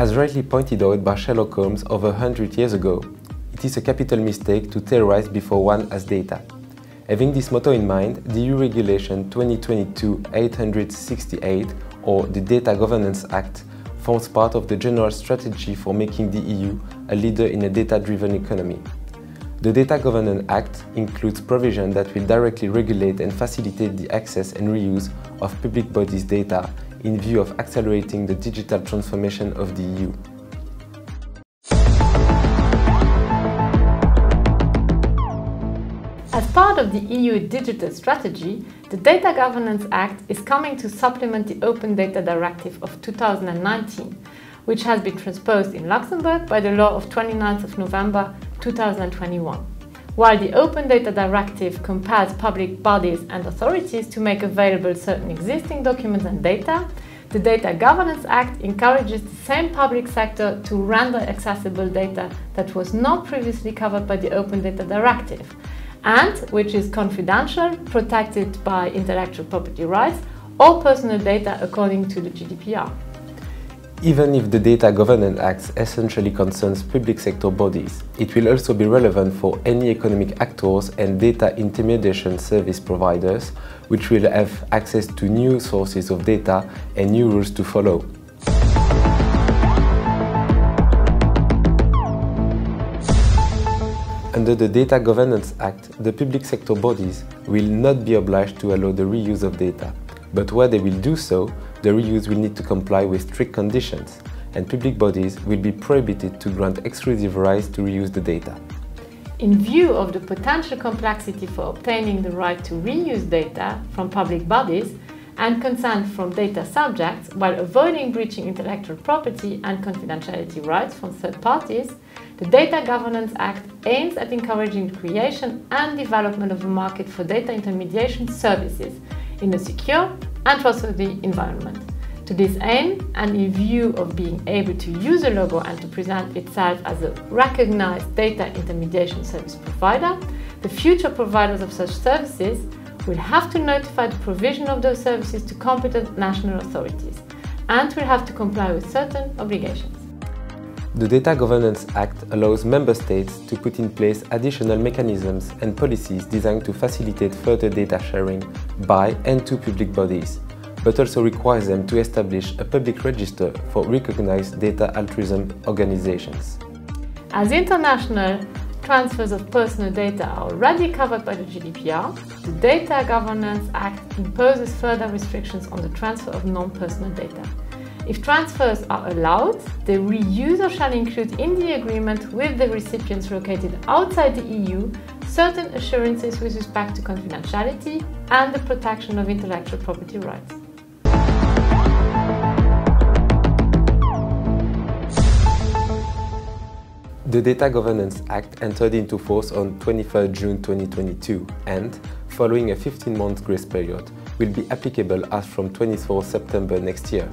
As rightly pointed out by Sherlock Holmes over 100 years ago, it is a capital mistake to terrorize before one has data. Having this motto in mind, the EU Regulation 2022/868, or the Data Governance Act, forms part of the general strategy for making the EU a leader in a data-driven economy. The Data Governance Act includes provisions that will directly regulate and facilitate the access and reuse of public bodies' data in view of accelerating the digital transformation of the EU. As part of the EU digital strategy, the Data Governance Act is coming to supplement the Open Data Directive of 2019, which has been transposed in Luxembourg by the law of 29th of November 2021. While the Open Data Directive compels public bodies and authorities to make available certain existing documents and data, the Data Governance Act encourages the same public sector to render accessible data that was not previously covered by the Open Data Directive, and which is confidential, protected by intellectual property rights or personal data according to the GDPR. Even if the Data Governance Act essentially concerns public sector bodies, it will also be relevant for any economic actors and data intermediation service providers, which will have access to new sources of data and new rules to follow. Under the Data Governance Act, the public sector bodies will not be obliged to allow the reuse of data, but where they will do so, the reuse will need to comply with strict conditions, and public bodies will be prohibited to grant exclusive rights to reuse the data. In view of the potential complexity for obtaining the right to reuse data from public bodies and consent from data subjects while avoiding breaching intellectual property and confidentiality rights from third parties, the Data Governance Act aims at encouraging the creation and development of a market for data intermediation services in a secure and trustworthy environment. To this aim, and in view of being able to use a logo and to present itself as a recognized data intermediation service provider, the future providers of such services will have to notify the provision of those services to competent national authorities and will have to comply with certain obligations. The Data Governance Act allows member states to put in place additional mechanisms and policies designed to facilitate further data sharing by and to public bodies, but also requires them to establish a public register for recognized data altruism organizations. As international transfers of personal data are already covered by the GDPR, the Data Governance Act imposes further restrictions on the transfer of non-personal data. If transfers are allowed, the reuser shall include in the agreement with the recipients located outside the EU certain assurances with respect to confidentiality and the protection of intellectual property rights. The Data Governance Act entered into force on 23 June 2022 and, following a 15-month grace period, will be applicable as from 24 September next year.